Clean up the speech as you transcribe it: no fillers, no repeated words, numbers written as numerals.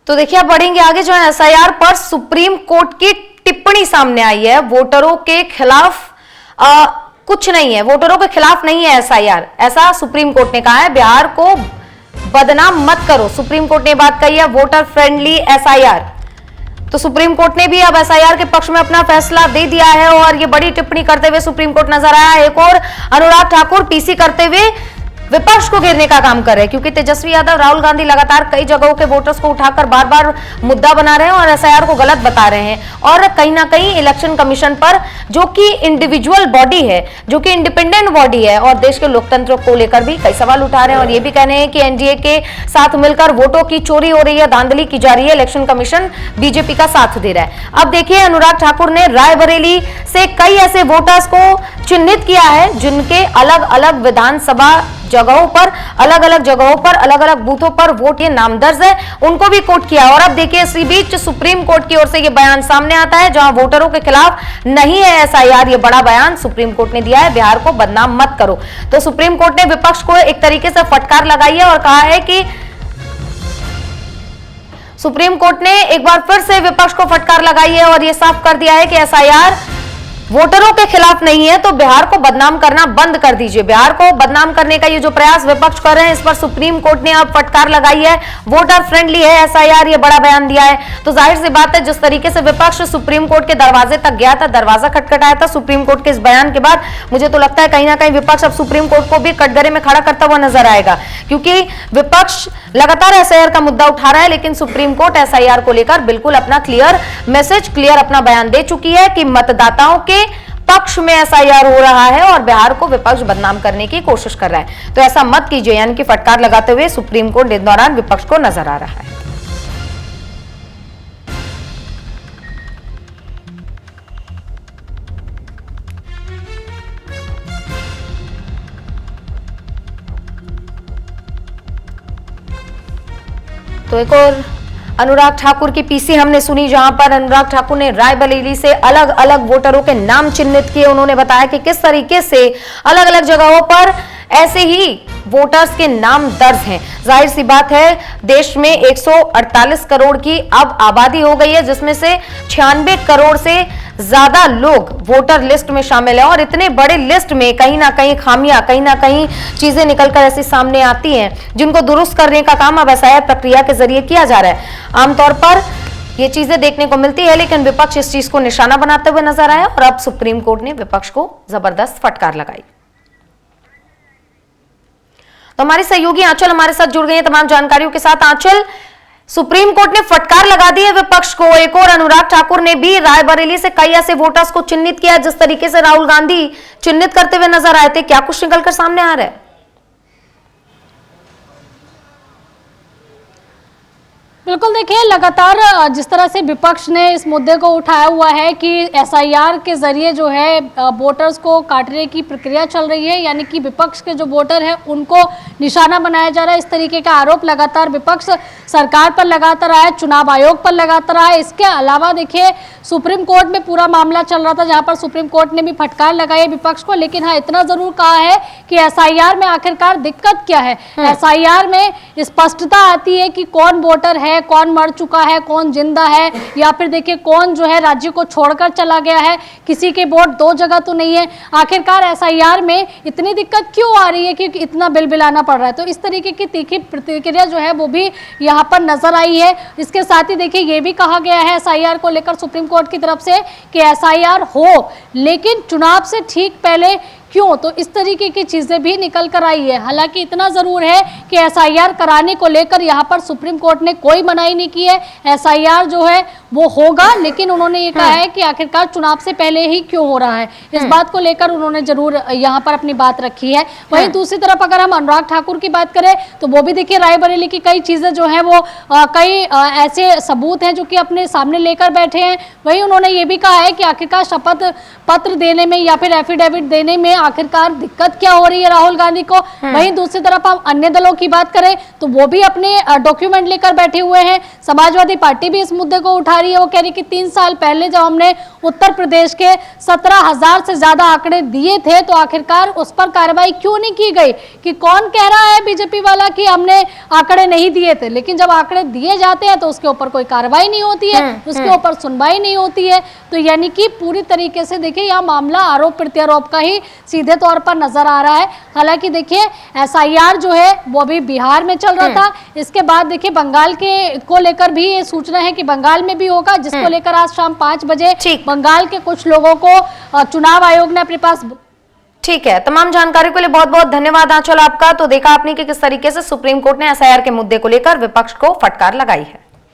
तो देखिए, अब बढ़ेंगे आगे। जो है एसआईआर पर सुप्रीम कोर्ट की टिप्पणी सामने आई है। वोटरों के खिलाफ कुछ नहीं है, वोटरों के खिलाफ नहीं है एसआईआर, ऐसा सुप्रीम कोर्ट ने कहा है। बिहार को बदनाम मत करो, सुप्रीम कोर्ट ने बात कही है। वोटर फ्रेंडली एसआईआर, तो सुप्रीम कोर्ट ने भी अब एसआईआर के पक्ष में अपना फैसला दे दिया है और ये बड़ी टिप्पणी करते हुए सुप्रीम कोर्ट नजर आया। एक और अनुराग ठाकुर पीसी करते हुए विपक्ष को घेरने का काम कर रहे हैं, क्योंकि तेजस्वी यादव, राहुल गांधी लगातार कई जगहों के वोटर्स को उठाकर बार बार मुद्दा बना रहे हैं और एसआईआर को गलत बता रहे हैं। और कहीं ना कहीं इलेक्शन कमीशन पर, जो कि इंडिविजुअल बॉडी है, जो कि इंडिपेंडेंट बॉडी है, और देश के लोकतंत्र को लेकर भी कई सवाल उठा रहे हैं और ये भी कह रहे हैं कि एनडीए के साथ मिलकर वोटों की चोरी हो रही है, धांधली की जा रही है, इलेक्शन कमीशन बीजेपी का साथ दे रहा है। अब देखिए, अनुराग ठाकुर ने रायबरेली से कई ऐसे वोटर्स को चिन्हित किया है जिनके अलग अलग विधानसभा जगहों पर, अलग अलग जगहों पर, अलग अलग बूथों पर वोट ये नाम दर्ज है, उनको भी कोट किया। और अब देखिए, इसी बीच सुप्रीम कोर्ट की ओर से ये बयान सामने आता है, जहां वोटरों के खिलाफ नहीं है एसआईआर। ये बड़ा बयान सुप्रीम कोर्ट ने दिया है, बिहार को बदनाम मत करो। तो सुप्रीम कोर्ट ने विपक्ष को एक तरीके से फटकार लगाई है और कहा है कि सुप्रीम कोर्ट ने एक बार फिर से विपक्ष को फटकार लगाई है और यह साफ कर दिया है कि एसआईआर वोटरों के खिलाफ नहीं है, तो बिहार को बदनाम करना बंद कर दीजिए। बिहार को बदनाम करने का ये जो प्रयास विपक्ष कर रहे हैं, इस पर सुप्रीम कोर्ट ने अब फटकार लगाई है। वोटर फ्रेंडली है एसआईआर, ये बड़ा बयान दिया है। तो जाहिर सी बात है, जिस तरीके से विपक्ष सुप्रीम कोर्ट के दरवाजे तक गया था, दरवाजा खटखटाया था सुप्रीम कोर्ट के इस बयान के बाद, मुझे तो लगता है कहीं ना कहीं विपक्ष अब सुप्रीम कोर्ट को भी कटघरे में खड़ा करता हुआ नजर आएगा, क्योंकि विपक्ष लगातार एसआईआर का मुद्दा उठा रहा है, लेकिन सुप्रीम कोर्ट एसआईआर को लेकर बिल्कुल अपना क्लियर मैसेज, क्लियर अपना बयान दे चुकी है कि मतदाताओं के पक्ष में एसआईआर हो रहा है और बिहार को विपक्ष बदनाम करने की कोशिश कर रहा है। तो ऐसा मत कीजिए, यानी कि फटकार लगाते हुए सुप्रीम कोर्ट इस दौरान विपक्ष को नजर आ रहा है। तो एक और अनुराग ठाकुर की पीसी हमने सुनी, जहां पर अनुराग ठाकुर ने रायबरेली से अलग अलग वोटरों के नाम चिन्हित किए। उन्होंने बताया कि किस तरीके से अलग अलग जगहों पर ऐसे ही वोटर्स के नाम दर्ज हैं। जाहिर सी बात है, देश में 148 करोड़ की अब आबादी हो गई है, जिसमें से 96 करोड़ से ज्यादा लोग वोटर लिस्ट में शामिल हैं। और इतने बड़े लिस्ट में कहीं ना कहीं खामियां, कहीं ना कहीं चीजें निकलकर ऐसी सामने आती हैं, जिनको दुरुस्त करने का काम अब एसआईआर प्रक्रिया के जरिए किया जा रहा है। आमतौर पर ये चीजें देखने को मिलती है, लेकिन विपक्ष इस चीज को निशाना बनाते हुए नजर आया और अब सुप्रीम कोर्ट ने विपक्ष को जबरदस्त फटकार लगाई। तो हमारी सहयोगी आंचल हमारे साथ जुड़ गई है तमाम जानकारियों के साथ। आंचल, सुप्रीम कोर्ट ने फटकार लगा दी है विपक्ष को। एक और अनुराग ठाकुर ने भी रायबरेली से कई ऐसे वोटर्स को चिन्हित किया, जिस तरीके से राहुल गांधी चिन्हित करते हुए नजर आए थे। क्या कुछ निकलकर सामने आ रहा है? बिल्कुल, देखिए, लगातार जिस तरह से विपक्ष ने इस मुद्दे को उठाया हुआ है कि एसआईआर के जरिए जो है वोटर्स को काटने की प्रक्रिया चल रही है, यानी कि विपक्ष के जो वोटर हैं उनको निशाना बनाया जा रहा है। इस तरीके का आरोप लगातार विपक्ष सरकार पर लगाता रहा है, चुनाव आयोग पर लगाता रहा है। इसके अलावा देखिए, सुप्रीम कोर्ट में पूरा मामला चल रहा था, जहां पर सुप्रीम कोर्ट ने भी फटकार लगाई है विपक्ष को। लेकिन हाँ, इतना जरूर कहा है कि एसआईआर में आखिरकार दिक्कत क्या है। एसआईआर में स्पष्टता आती है कि कौन वोटर है, कौन मर चुका है, कौन जिंदा है, या फिर देखिए कौन जो है राज्य को छोड़कर चला गया है। किसी के वोट दो जगह तो नहीं है। आखिरकार एसआईआर में इतनी दिक्कत क्यों आ रही है कि इतना बिलबिलाना पड़ रहा है? तो इस तरीके की तीखी प्रतिक्रिया जो है वो भी यहाँ पर नजर आई है। इसके साथ ही देखिए, ये भी कहा गया है एसआईआर को लेकर सुप्रीम कोर्ट की तरफ से कि एसआईआर हो, लेकिन चुनाव से ठीक पहले क्यों? तो इस तरीके की चीजें भी निकल कर आई है। हालांकि इतना जरूर है कि एसआईआर कराने को लेकर यहाँ पर सुप्रीम कोर्ट ने कोई मनाही नहीं की है। एसआईआर जो है वो होगा, लेकिन उन्होंने ये कहा है कि आखिरकार चुनाव से पहले ही क्यों हो रहा है, इस बात को लेकर उन्होंने जरूर यहाँ पर अपनी बात रखी है। वहीं दूसरी तरफ अगर हम अनुराग ठाकुर की बात करें, तो वो भी देखिए रायबरेली की कई चीजें जो है वो कई ऐसे सबूत हैं जो कि अपने सामने लेकर बैठे हैं। वहीं उन्होंने ये भी कहा है कि आखिरकार शपथ पत्र देने में या फिर एफिडेविट देने में आखिरकार दिक्कत क्या हो रही है राहुल गांधी को। वहीं दूसरी तरफ हम अन्य दलों की बात करें तो वो भी अपने डॉक्यूमेंट लेकर बैठे हुए हैं। समाजवादी पार्टी भी इस मुद्दे को उठा रही है, वो कह रही कि 3 साल पहले जब हमने उत्तर प्रदेश के 17,000 से ज्यादा आंकड़े दिए थे तो आखिरकार उस पर कार्रवाई क्यों नहीं की गई, कि कौन कह रहा है बीजेपी वाला कि हमने आंकड़े नहीं दिए थे, लेकिन जब आंकड़े दिए जाते हैं तो उसके ऊपर कोई कार्रवाई नहीं होती है, उसके ऊपर सुनवाई नहीं होती है। तो यानी कि पूरी तरीके से देखिए यह मामला आरोप प्रत्यारोप का ही सीधे तौर पर नजर आ रहा है। हालांकि देखिए एसआईआर जो है वो अभी बिहार में चल रहा था, इसके बाद देखिए बंगाल के को लेकर भी ये सूचना है कि बंगाल में भी होगा, जिसको लेकर आज शाम 5 बजे बंगाल के कुछ लोगों को चुनाव आयोग ने अपने पास। ठीक है, तमाम जानकारी के लिए बहुत बहुत धन्यवाद आंचल आपका। तो देखा आपने कि किस तरीके से सुप्रीम कोर्ट ने एसआईआर के मुद्दे को लेकर विपक्ष को फटकार लगाई है।